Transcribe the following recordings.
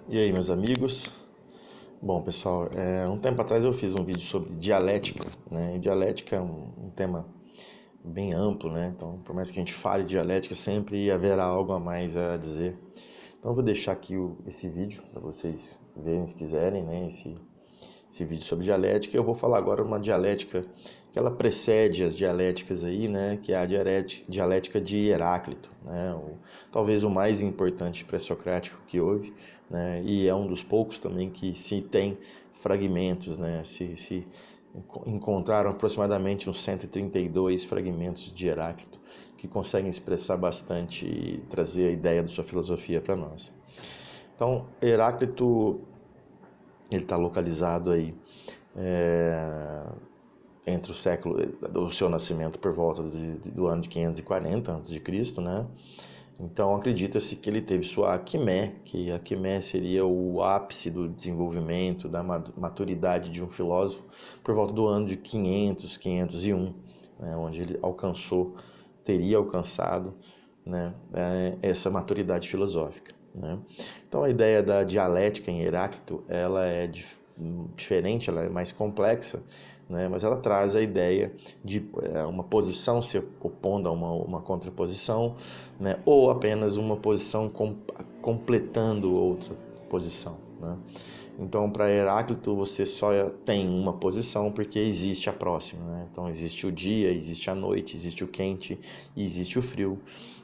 E aí, meus amigos? Bom, pessoal, um tempo atrás eu fiz um vídeo sobre dialética, né? E dialética é um tema bem amplo, né? Então, por mais que a gente fale dialética, sempre haverá algo a mais a dizer. Então, eu vou deixar aqui esse vídeo para vocês verem se quiserem, né? Esse vídeo sobre dialética. Eu vou falar agora uma dialética que ela precede as dialéticas aí, né? Que é a dialética de Heráclito, né? Talvez o mais importante pré-socrático que houve, né? E é um dos poucos também que se tem fragmentos, né? Se encontraram aproximadamente uns 132 fragmentos de Heráclito que conseguem expressar bastante e trazer a ideia da sua filosofia para nós. Então, Heráclito ele está localizado aí entre o século do seu nascimento por volta do ano de 540 a.C., né? Então acredita-se que ele teve sua Aquimé, que a Aquimé seria o ápice do desenvolvimento, da maturidade de um filósofo, por volta do ano de 500, 501, né? Onde ele teria alcançado, né, essa maturidade filosófica, né? Então a ideia da dialética em Heráclito ela é diferente, ela é mais complexa, né? Mas ela traz a ideia de uma posição se opondo a uma contraposição, né? Ou apenas uma posição completando outra posição, né? Então, para Heráclito, você só tem uma posição porque existe a próxima, né? Então, existe o dia, existe a noite, existe o quente, existe o frio,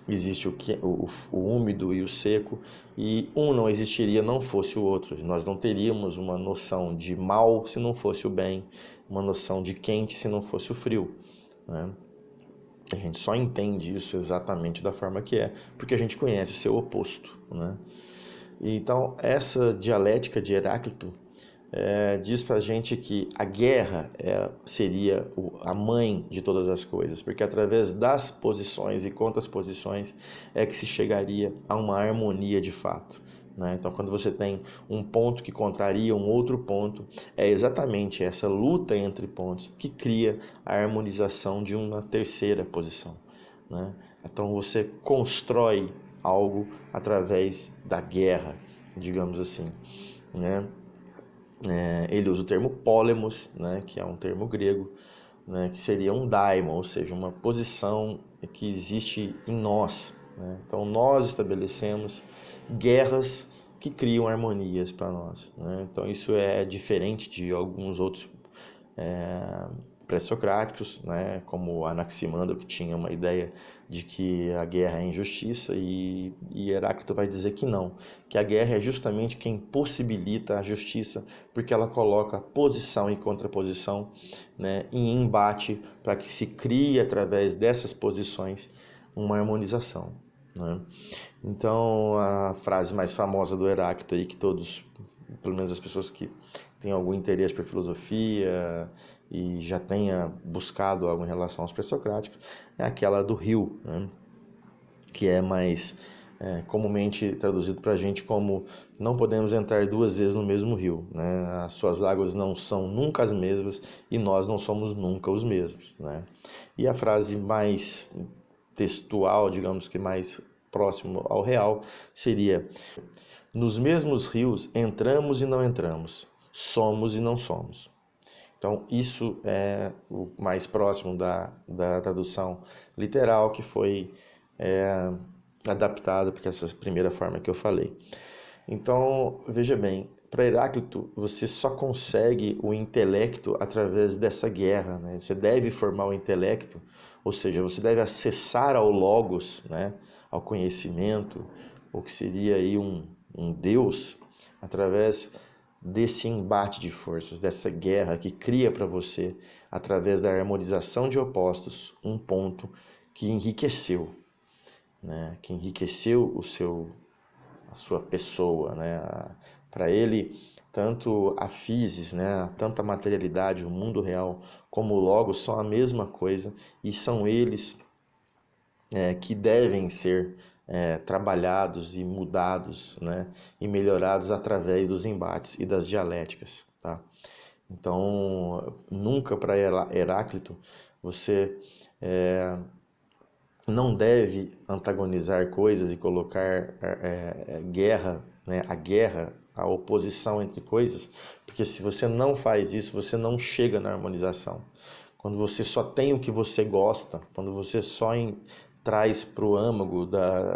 existe o úmido e o seco, e um não existiria não fosse o outro. Nós não teríamos uma noção de mal se não fosse o bem, uma noção de quente se não fosse o frio, né? A gente só entende isso exatamente da forma que é, porque a gente conhece o seu oposto, né? Então, essa dialética de Heráclito diz pra gente que a guerra seria a mãe de todas as coisas, porque através das posições e contraposições é que se chegaria a uma harmonia de fato, né? Então, quando você tem um ponto que contraria um outro ponto, é exatamente essa luta entre pontos que cria a harmonização de uma terceira posição, né? Então, você constrói algo através da guerra, digamos assim, né? Ele usa o termo polemos, né, que é um termo grego, né, que seria um daimon, ou seja, uma posição que existe em nós, né? Então nós estabelecemos guerras que criam harmonias para nós, né? Então isso é diferente de alguns outros pré-socráticos, né, como Anaximandro, que tinha uma ideia de que a guerra é injustiça, e Heráclito vai dizer que não, que a guerra é justamente quem possibilita a justiça, porque ela coloca posição e contraposição, né, em embate para que se crie, através dessas posições, uma harmonização, né? Então, a frase mais famosa do Heráclito aí, que todos, pelo menos as pessoas que têm algum interesse por filosofia e já tenha buscado algo em relação aos pré-socráticos, é aquela do rio, né? Que é mais comumente traduzido para a gente como não podemos entrar duas vezes no mesmo rio, né? As suas águas não são nunca as mesmas e nós não somos nunca os mesmos, né? E a frase mais textual, digamos que mais próximo ao real, seria: nos mesmos rios entramos e não entramos, somos e não somos. Então, isso é o mais próximo da tradução literal que foi adaptado para essa primeira forma que eu falei. Então, veja bem, para Heráclito, você só consegue o intelecto através dessa guerra, né? Você deve formar o intelecto, ou seja, você deve acessar ao logos, né? Ao conhecimento, o que seria aí um Deus, através desse embate de forças, dessa guerra que cria para você, através da harmonização de opostos, um ponto que enriqueceu, né? Que enriqueceu a sua pessoa, né? Para ele, tanto a physis, né? Tanto a materialidade, o mundo real, como o logos são a mesma coisa, e são eles que devem ser trabalhados e mudados, né? E melhorados através dos embates e das dialéticas, tá? Então, nunca para Heráclito você não deve antagonizar coisas e colocar guerra né, a guerra, a oposição entre coisas, porque se você não faz isso, você não chega na harmonização. Quando você só tem o que você gosta, quando você só traz para o âmago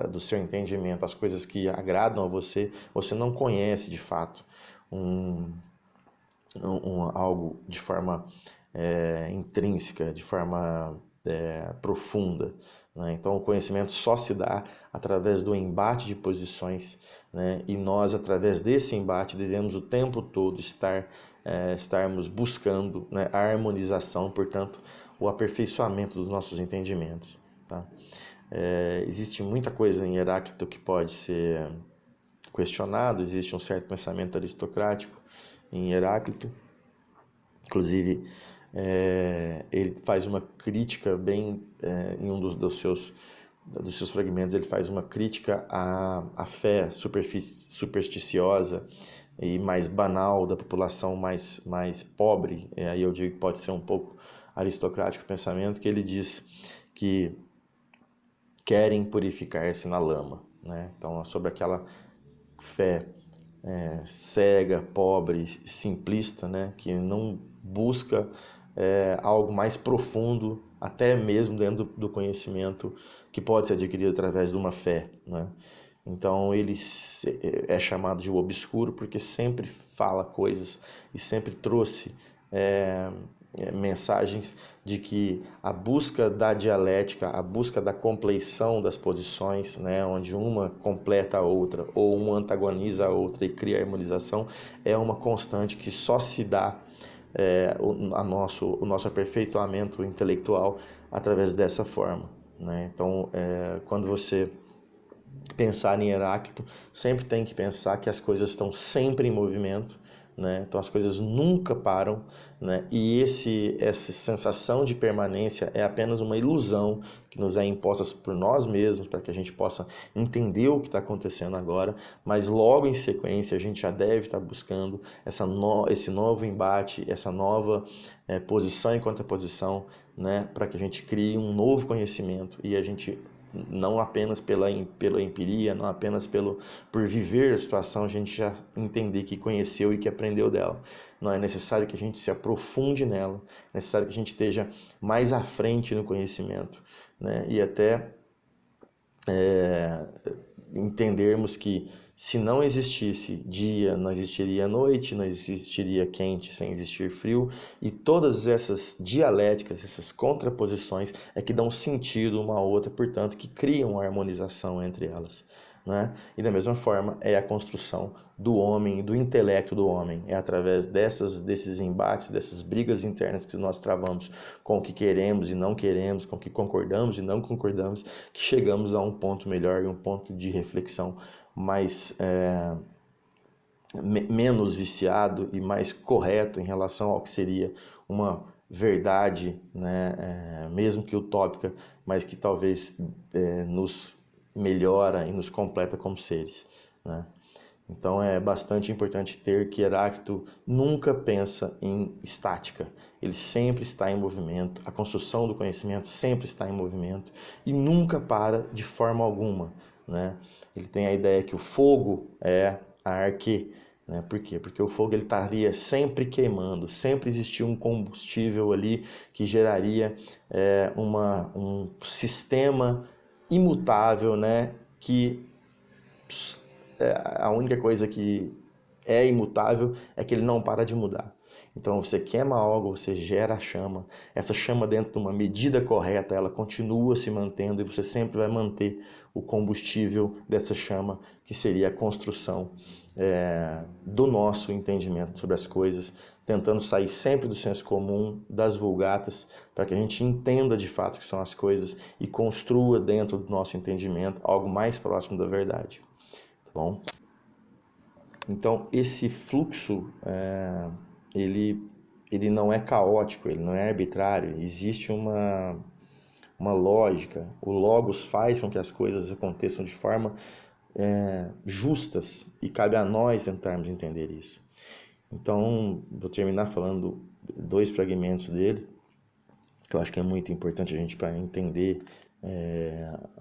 do seu entendimento as coisas que agradam a você, você não conhece de fato algo de forma intrínseca, de forma profunda, né? Então o conhecimento só se dá através do embate de posições, né? E nós, através desse embate, devemos o tempo todo estarmos buscando, né, a harmonização, portanto, o aperfeiçoamento dos nossos entendimentos, tá? Existe muita coisa em Heráclito que pode ser questionado, existe um certo pensamento aristocrático em Heráclito, inclusive ele faz uma crítica em um dos seus fragmentos, ele faz uma crítica à fé supersticiosa e mais banal da população mais pobre. Aí eu digo que pode ser um pouco aristocrático o pensamento, que ele diz que querem purificar-se na lama, né? Então, sobre aquela fé cega, pobre, simplista, né? Que não busca algo mais profundo, até mesmo dentro do conhecimento que pode ser adquirido através de uma fé, né? Então ele é chamado de o obscuro porque sempre fala coisas e sempre trouxe mensagens de que a busca da dialética, a busca da compleição das posições, né, onde uma completa a outra ou uma antagoniza a outra e cria harmonização, é uma constante que só se dá o nosso aperfeiçoamento intelectual através dessa forma, né? Então, quando você pensar em Heráclito, sempre tem que pensar que as coisas estão sempre em movimento, né? Então as coisas nunca param, né? E essa sensação de permanência é apenas uma ilusão que nos é imposta por nós mesmos, para que a gente possa entender o que está acontecendo agora, mas logo em sequência a gente já deve estar buscando esse novo embate, essa nova posição e contraposição, né? Para que a gente crie um novo conhecimento e a gente não apenas pela empiria, não apenas por viver a situação, a gente já entender que conheceu e que aprendeu dela. Não é necessário que a gente se aprofunde nela, é necessário que a gente esteja mais à frente no conhecimento, né? E até entendermos que se não existisse dia, não existiria noite, não existiria quente sem existir frio, e todas essas dialéticas, essas contraposições é que dão sentido uma à outra, portanto, que criam uma harmonização entre elas, né? E da mesma forma é a construção do homem, do intelecto do homem, é através desses embates, dessas brigas internas que nós travamos com o que queremos e não queremos, com o que concordamos e não concordamos, que chegamos a um ponto melhor e um ponto de reflexão menos viciado e mais correto em relação ao que seria uma verdade, né, mesmo que utópica, mas que talvez nos melhora e nos completa como seres, né? Então é bastante importante ter que Heráclito nunca pensa em estática, ele sempre está em movimento, a construção do conhecimento sempre está em movimento e nunca para de forma alguma, né? Ele tem a ideia que o fogo é a arque, né? Por quê? Porque o fogo ele estaria sempre queimando, sempre existia um combustível ali que geraria um sistema imutável, né? Que a única coisa que é imutável é que ele não para de mudar. Então você queima algo, você gera a chama, essa chama dentro de uma medida correta, ela continua se mantendo e você sempre vai manter o combustível dessa chama, que seria a construção do nosso entendimento sobre as coisas, tentando sair sempre do senso comum, das vulgatas, para que a gente entenda de fato o que são as coisas e construa dentro do nosso entendimento algo mais próximo da verdade. Bom, então esse fluxo ele não é caótico, ele não é arbitrário, existe uma lógica. O logos faz com que as coisas aconteçam de forma justas e cabe a nós tentarmos entender isso. Então vou terminar falando 2 fragmentos dele, que eu acho que é muito importante a gente para entender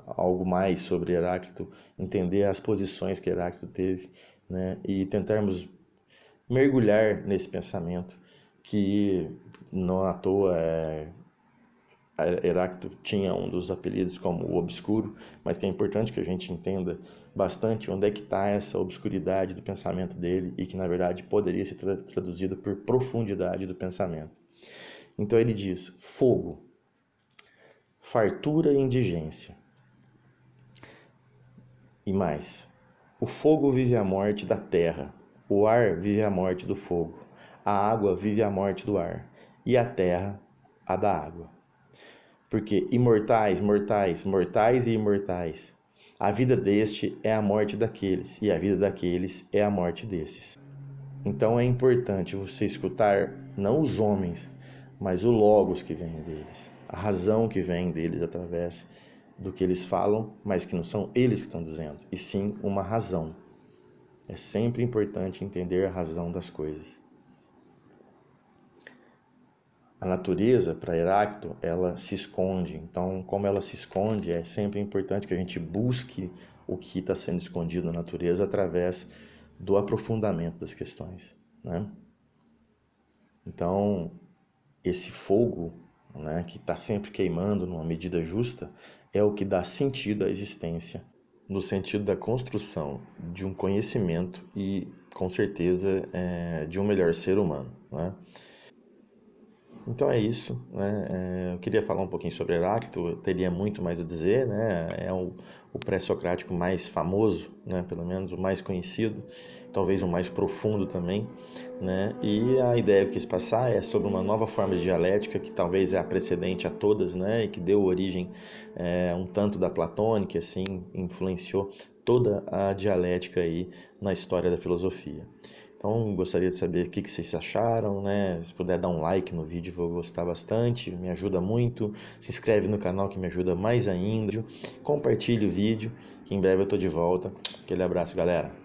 algo mais sobre Heráclito, entender as posições que Heráclito teve. né? E tentarmos mergulhar nesse pensamento que não à toa Heráclito tinha um dos apelidos como o obscuro, mas que é importante que a gente entenda bastante onde é que está essa obscuridade do pensamento dele e que na verdade poderia ser traduzido por profundidade do pensamento. Então ele diz: fogo, fartura e indigência. E mais, o fogo vive a morte da terra, o ar vive a morte do fogo, a água vive a morte do ar, e a terra a da água. Porque imortais, mortais, mortais e imortais, a vida deste é a morte daqueles, e a vida daqueles é a morte desses. Então é importante você escutar não os homens, mas o logos que vem deles, a razão que vem deles através do que eles falam, mas que não são eles que estão dizendo, e sim uma razão. É sempre importante entender a razão das coisas. A natureza, para Heráclito, ela se esconde. Então, como ela se esconde, é sempre importante que a gente busque o que está sendo escondido na natureza através do aprofundamento das questões, né? Então, esse fogo, né, que está sempre queimando numa medida justa, é o que dá sentido à existência, no sentido da construção de um conhecimento e, com certeza, de um melhor ser humano, né? Então é isso, né? Eu queria falar um pouquinho sobre Heráclito, eu teria muito mais a dizer, né? É o pré-socrático mais famoso, né? Pelo menos o mais conhecido, talvez o mais profundo também, né? E a ideia que eu quis passar é sobre uma nova forma de dialética que talvez é a precedente a todas, né? E que deu origem um tanto da platônica, assim, influenciou toda a dialética aí na história da filosofia. Então, gostaria de saber o que vocês acharam, né? Se puder dar um like no vídeo, vou gostar bastante, me ajuda muito. Se inscreve no canal que me ajuda mais ainda. Compartilhe o vídeo, que em breve eu tô de volta. Aquele abraço, galera.